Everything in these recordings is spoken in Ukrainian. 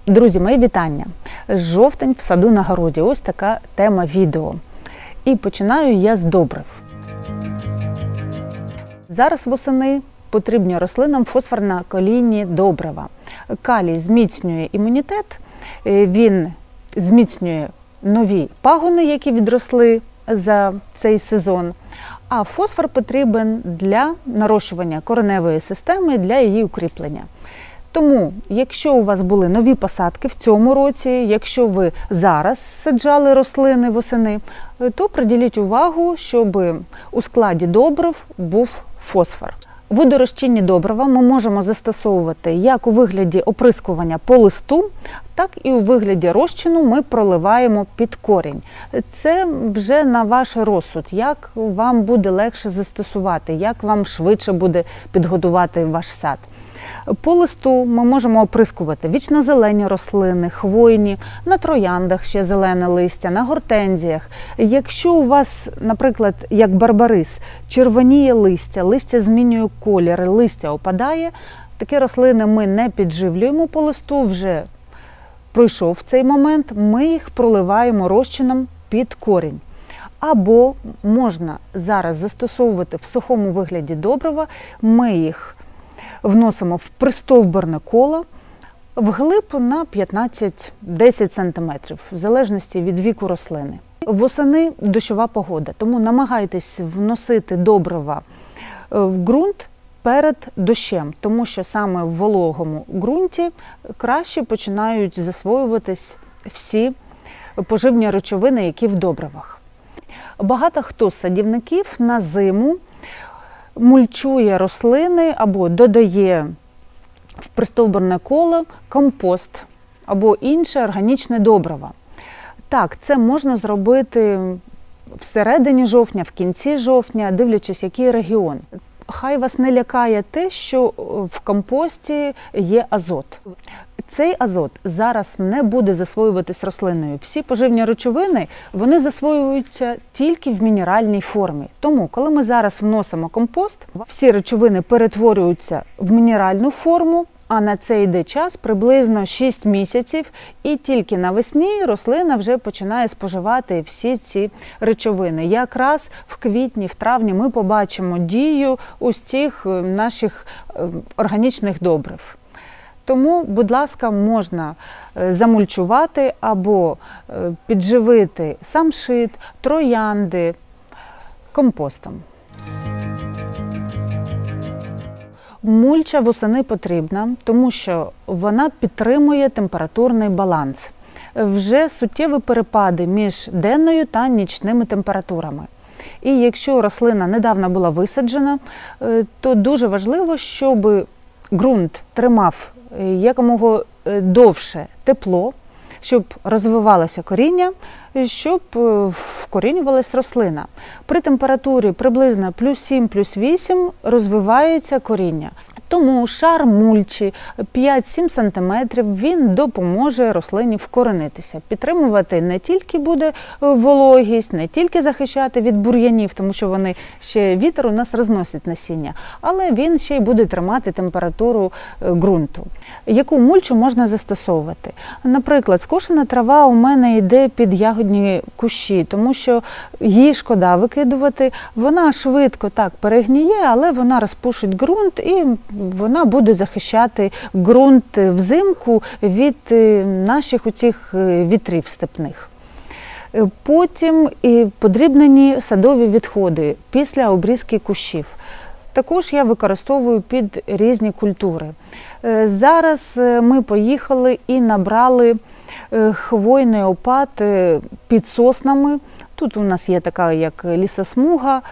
Друзі, мої вітання! Жовтень в саду на городі. Ось така тема відео. І починаю я з добрив. Зараз восени потрібні рослинам фосфорно-калійні добрива. Калій зміцнює імунітет, він зміцнює нові пагони, які відросли за цей сезон. А фосфор потрібен для нарощування кореневої системи, для її укріплення. Тому, якщо у вас були нові посадки в цьому році, якщо ви зараз саджали рослини восени, то приділіть увагу, щоб у складі добрив був фосфор. Водорозчинні добрива ми можемо застосовувати як у вигляді оприскування по листу, так і у вигляді розчину ми проливаємо під корінь. Це вже на ваш розсуд, як вам буде легше застосувати, як вам швидше буде підгодувати ваш сад. По листу ми можемо оприскувати вічнозелені рослини, хвойні, на трояндах ще зелене листя, на гортензіях. Якщо у вас, наприклад, як барбарис, червоніє листя, листя змінює колір, листя опадає, такі рослини ми не підживлюємо по листу, вже пройшов цей момент, ми їх проливаємо розчином під корінь. Або можна зараз застосовувати в сухому вигляді добрива, ми їх вносимо в пристовбурне коло вглиб на 15-10 см, в залежності від віку рослини. Восени дощова погода, тому намагайтесь вносити добрива в ґрунт перед дощем, тому що саме в вологому ґрунті краще починають засвоюватись всі поживні речовини, які в добривах. Багато хто з садівників на зиму мульчує рослини або додає в пристовбурне коло компост або інше органічне добриво. Так, це можна зробити всередині жовтня, в кінці жовтня, дивлячись, який регіон. Хай вас не лякає те, що в компості є азот. Цей азот зараз не буде засвоюватись рослиною. Всі поживні речовини, вони засвоюються тільки в мінеральній формі. Тому, коли ми зараз вносимо компост, всі речовини перетворюються в мінеральну форму, а на це йде час приблизно 6 місяців, і тільки навесні рослина вже починає споживати всі ці речовини. Якраз в квітні, в травні ми побачимо дію ось цих наших органічних добрив. Тому, будь ласка, можна замульчувати або підживити самшит, троянди компостом. Мульча восени потрібна, тому що вона підтримує температурний баланс. Вже суттєві перепади між денною та нічними температурами. І якщо рослина недавно була висаджена, то дуже важливо, щоб ґрунт тримав якомога довше тепло, щоб розвивалося коріння, щоб вкорінювалась рослина. При температурі приблизно плюс 7, плюс 8 розвивається коріння. Тому шар мульчі 5-7 см, він допоможе рослині вкоренитися. Підтримувати не тільки буде вологість, не тільки захищати від бур'янів, тому що вони ще вітер у нас розносить насіння, але він ще й буде тримати температуру ґрунту. Яку мульчу можна застосовувати? Наприклад, скошена трава у мене йде під ягодні кущі, тому що її шкода викидувати. Вона швидко так перегніє, але вона розпушить ґрунт і вона буде захищати ґрунт взимку від наших оцих вітрів степних. Потім і подрібнені садові відходи після обрізки кущів. Також я використовую під різні культури. Зараз ми поїхали і набрали хвойний опад під соснами. Тут у нас є така як лісосмуга.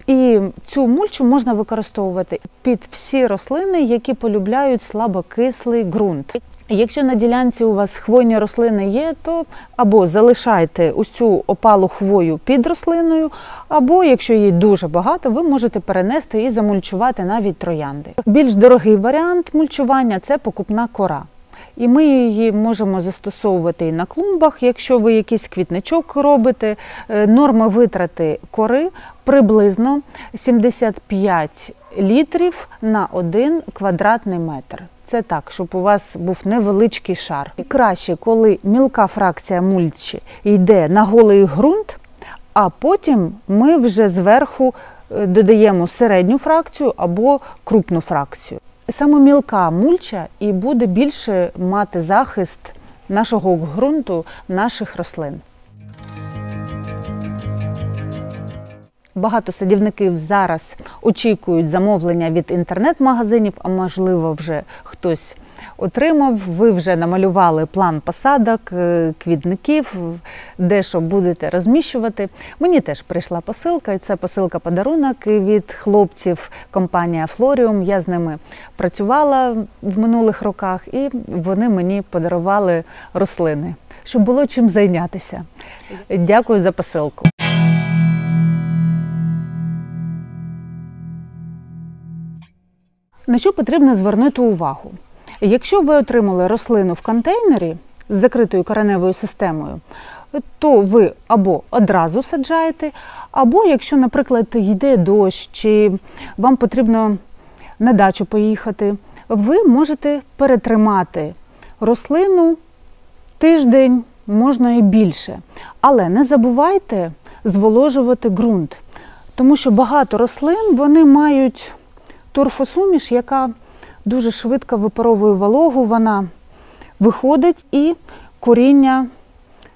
І цю мульчу можна використовувати під всі рослини, які полюбляють слабокислий ґрунт. Якщо на ділянці у вас хвойні рослини є, то або залишайте ось цю опалу хвою під рослиною, або, якщо її дуже багато, ви можете перенести і замульчувати навіть троянди. Більш дорогий варіант мульчування – це покупна кора. І ми її можемо застосовувати і на клумбах, якщо ви якийсь квітничок робите. Норма витрати кори приблизно 75 літрів на 1 квадратний метр. Це так, щоб у вас був невеличкий шар. І краще, коли мілка фракція мульчі йде на голий ґрунт, а потім ми вже зверху додаємо середню фракцію або крупну фракцію. Саме мілка мульча і буде більше мати захист нашого ґрунту, наших рослин. Багато садівників зараз очікують замовлення від інтернет-магазинів, а можливо вже хтось отримав. Ви вже намалювали план посадок, квітників, де що будете розміщувати. Мені теж прийшла посилка, і це посилка-подарунок від хлопців компанія Florium. Я з ними працювала в минулих роках, і вони мені подарували рослини, щоб було чим зайнятися. Дякую за посилку. На що потрібно звернути увагу? Якщо ви отримали рослину в контейнері з закритою кореневою системою, то ви або одразу саджаєте, або якщо, наприклад, йде дощ, чи вам потрібно на дачу поїхати, ви можете перетримати рослину тиждень, можна і більше. Але не забувайте зволожувати ґрунт, тому що багато рослин, вони мають торфосуміш, яка дуже швидко випаровує вологу, вона виходить і коріння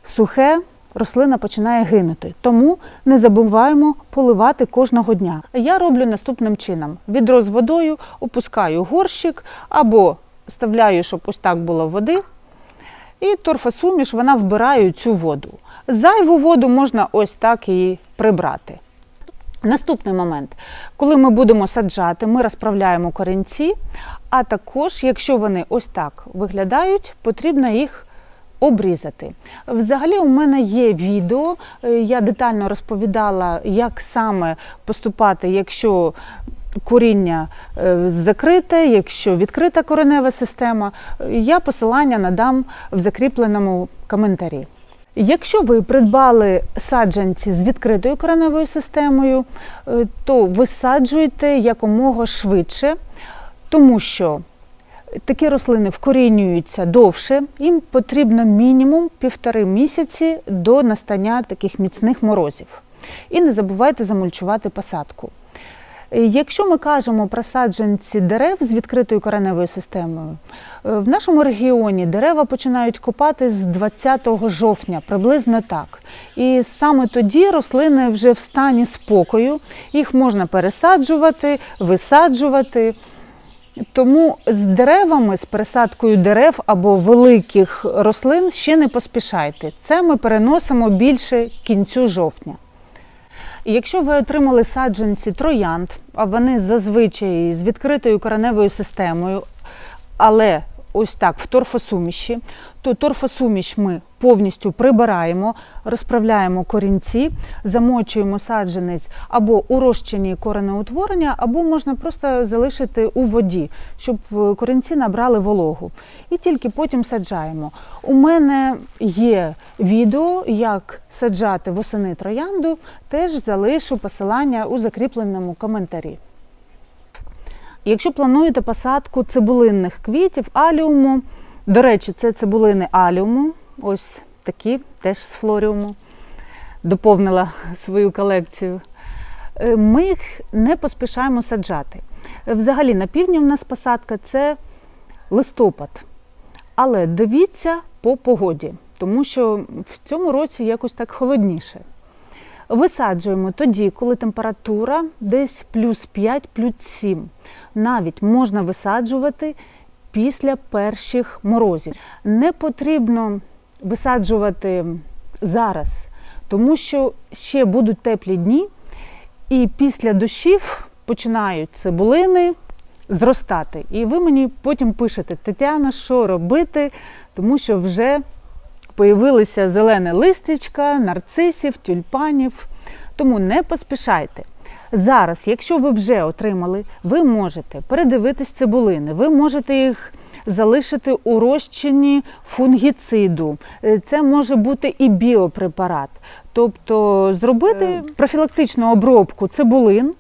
сухе, рослина починає гинути. Тому не забуваємо поливати кожного дня. Я роблю наступним чином. Відро з водою, опускаю горщик або вставляю, щоб ось так було води. І торфосуміш, вона вбирає цю воду. Зайву воду можна ось так і прибрати. Наступний момент. Коли ми будемо саджати, ми розправляємо корінці, а також, якщо вони ось так виглядають, потрібно їх обрізати. Взагалі у мене є відео, я детально розповідала, як саме поступати, якщо коріння закрите, якщо відкрита коренева система. Я посилання надам в закріпленому коментарі. Якщо ви придбали саджанці з відкритою кореневою системою, то висаджуйте якомога швидше, тому що такі рослини вкорінюються довше, їм потрібно мінімум 1,5 місяці до настання таких міцних морозів. І не забувайте замульчувати посадку. Якщо ми кажемо про саджанці дерев з відкритою кореневою системою, в нашому регіоні дерева починають копати з 20 жовтня, приблизно так. І саме тоді рослини вже в стані спокою, їх можна пересаджувати, висаджувати. Тому з деревами, з пересадкою дерев або великих рослин ще не поспішайте. Це ми переносимо більше кінцю жовтня. І якщо ви отримали саджанці троянд, а вони зазвичай з відкритою кореневою системою, але ось так в торфосуміші, то торфосуміш ми повністю прибираємо, розправляємо корінці, замочуємо саджанець або у розчині коренеутворення, або можна просто залишити у воді, щоб корінці набрали вологу. І тільки потім саджаємо. У мене є відео, як саджати восени троянду, теж залишу посилання у закріпленому коментарі. Якщо плануєте посадку цибулинних квітів, аліуму, до речі, це цибулини аліуму, ось такі, теж з флоріуму, доповнила свою колекцію. Ми їх не поспішаємо саджати. Взагалі на півдні в нас посадка – це листопад. Але дивіться по погоді, тому що в цьому році якось так холодніше. Висаджуємо тоді, коли температура десь плюс 5, плюс 7. Навіть можна висаджувати після перших морозів. Не потрібно висаджувати зараз, тому що ще будуть теплі дні, і після дощів починають цибулини зростати. І ви мені потім пишете: Тетяна, що робити, тому що вже появилися зелене листячка, нарцисів, тюльпанів. Тому не поспішайте. Зараз, якщо ви вже отримали, ви можете передивитись цибулини, ви можете їх залишити у розчині фунгіциду. Це може бути і біопрепарат. Тобто зробити профілактичну обробку цибулин,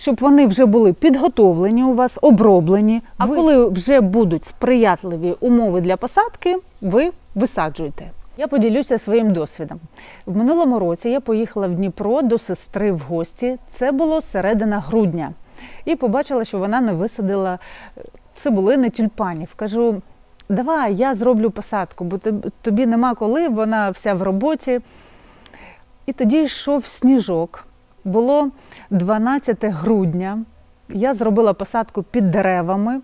щоб вони вже були підготовлені у вас, оброблені. А коли вже будуть сприятливі умови для посадки, ви висаджуєте. Я поділюся своїм досвідом. В минулому році я поїхала в Дніпро до сестри в гості. Це було середина грудня. І побачила, що вона не висадила цибулини тюльпанів. Кажу, давай я зроблю посадку, бо тобі нема коли, вона вся в роботі. І тоді йшов сніжок. Було 12 грудня. Я зробила посадку під деревами.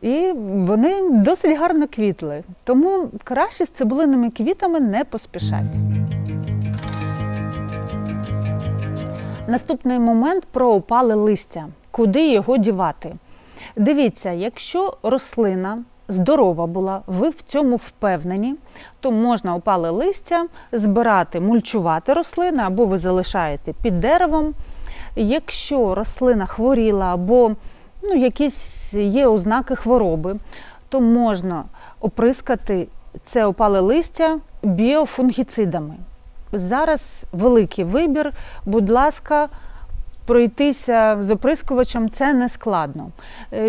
І вони досить гарно квітли. Тому краще з цибулиними квітами не поспішать. Наступний момент про опале листя. Куди його дівати? Дивіться, якщо рослина здорова була, ви в цьому впевнені, то можна опале листя збирати, мульчувати рослини, або ви залишаєте під деревом. Якщо рослина хворіла або якісь є ознаки хвороби, то можна оприскати це опале листя біофунгіцидами. Зараз великий вибір, будь ласка, пройтися з оприскувачем – це не складно.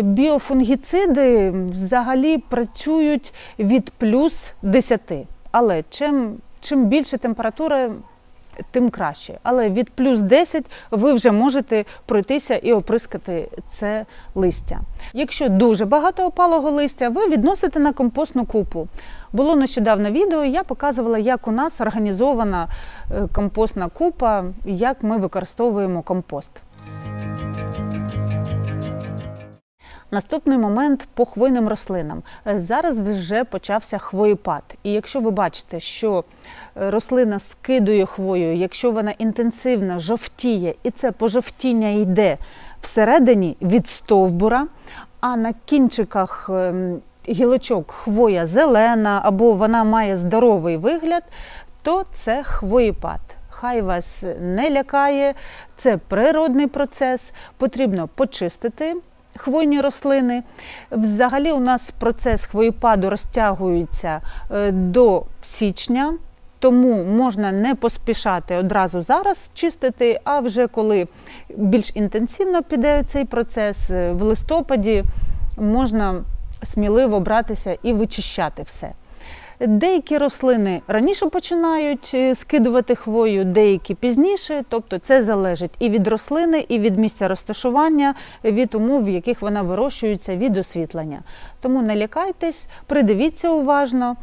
Біофунгіциди взагалі працюють від плюс 10, але чим більше температура, тим краще. Але від плюс 10 ви вже можете пройтися і оприскати це листя. Якщо дуже багато опалого листя, ви відносите на компостну купу. Було нещодавно відео, я показувала, як у нас організована компостна купа, як ми використовуємо компост. Наступний момент по хвойним рослинам. Зараз вже почався хвоєпад. І якщо ви бачите, що рослина скидує хвою, якщо вона інтенсивно жовтіє, і це пожовтіння йде всередині від стовбура, а на кінчиках гілочок хвоя зелена, або вона має здоровий вигляд, то це хвоєпад. Хай вас не лякає, це природний процес, потрібно почистити хвойні рослини. Взагалі у нас процес хвоєпаду розтягується до січня, тому можна не поспішати одразу зараз чистити, а вже коли більш інтенсивно піде цей процес, в листопаді можна сміливо братися і вичищати все. Деякі рослини раніше починають скидувати хвою, деякі пізніше, тобто це залежить і від рослини, і від місця розташування, від умов, в яких вона вирощується, від освітлення. Тому не лякайтесь, придивіться уважно,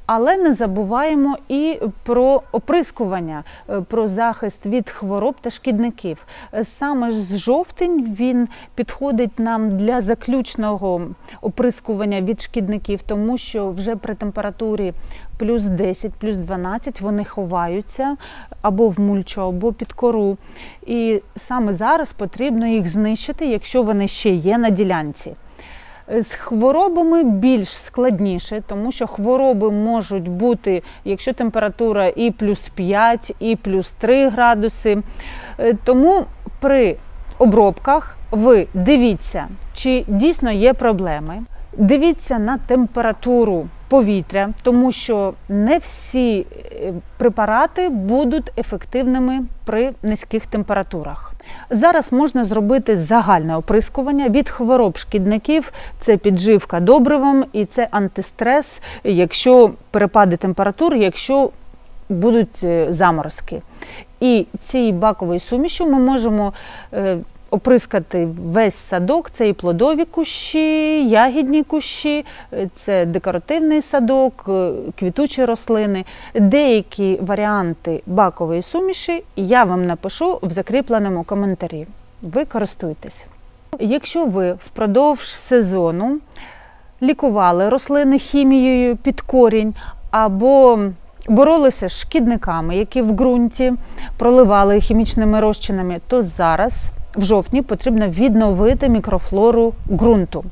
але не забуваємо і про оприскування, про захист від хвороб та шкідників. Саме ж жовтень він підходить нам для заключного оприскування від шкідників, тому що вже при температурі плюс 10, плюс 12 вони ховаються або в мульчу, або під кору. І саме зараз потрібно їх знищити, якщо вони ще є на ділянці. З хворобами більш складніше, тому що хвороби можуть бути, якщо температура і плюс 5, і плюс 3 градуси. Тому при обробках ви дивіться, чи дійсно є проблеми. Дивіться на температуру повітря, тому що не всі препарати будуть ефективними при низьких температурах. Зараз можна зробити загальне оприскування від хвороб шкідників, це підживка добривом і це антистрес, якщо перепади температур, якщо будуть заморозки. І цією баковою сумішю ми можемо оприскати весь садок, це і плодові кущі, ягідні кущі, це декоративний садок, квітучі рослини. Деякі варіанти бакової суміші я вам напишу в закріпленому коментарі. Ви користуйтесь. Якщо ви впродовж сезону лікували рослини хімією під корінь або боролися з шкідниками, які в ґрунті проливали хімічними розчинами, то зараз в жовтні потрібно відновити мікрофлору ґрунту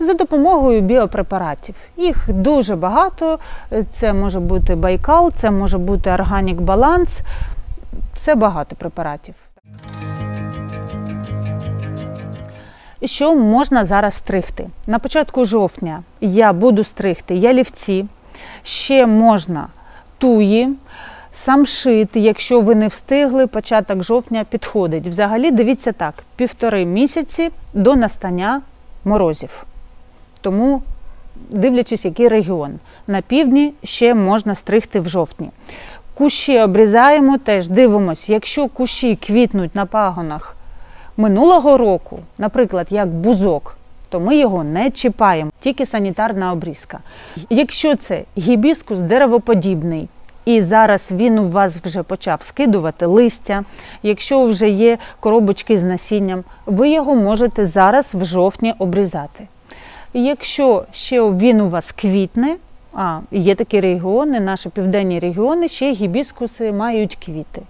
за допомогою біопрепаратів. Їх дуже багато, це може бути Байкал, це може бути Organic Balance, це багато препаратів. Що можна зараз стригти? На початку жовтня я буду стригти ялівці, ще можна туї, Самшит, якщо ви не встигли, початок жовтня підходить. Взагалі, дивіться так, 1,5 місяці до настання морозів. Тому, дивлячись, який регіон. На півдні ще можна стригти в жовтні. Кущі обрізаємо теж, дивимось, якщо кущі квітнуть на пагонах минулого року, наприклад, як бузок, то ми його не чіпаємо, тільки санітарна обрізка. Якщо це гібіскус деревоподібний, і зараз він у вас вже почав скидувати листя, якщо вже є коробочки з насінням, ви його можете зараз в жовтні обрізати. Якщо ще він у вас квітне, є такі регіони, наші південні регіони, ще гібіскуси мають квіти,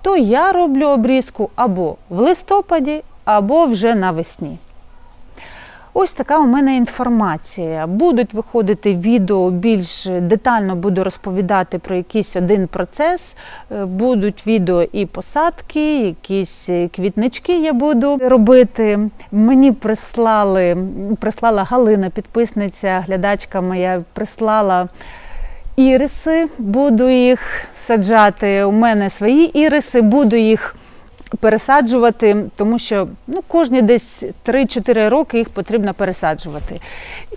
то я роблю обрізку або в листопаді, або вже навесні. Ось така у мене інформація. Будуть виходити відео, більш детально буду розповідати про якийсь один процес. Будуть відео і посадки, якісь квітнички я буду робити. Мені прислала Галина, підписниця, глядачка моя, прислала іриси. Буду їх саджати. У мене свої іриси, буду їх пересаджувати, тому що кожні десь 3-4 роки їх потрібно пересаджувати.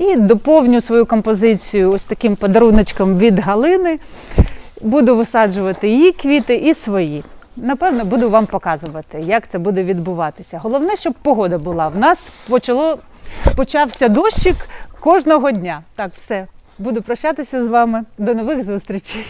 І доповню свою композицію ось таким подаруночком від Галини. Буду висаджувати її квіти і свої. Напевно, буду вам показувати, як це буде відбуватися. Головне, щоб погода була. В нас почався дощик кожного дня. Так, все. Буду прощатися з вами. До нових зустрічей.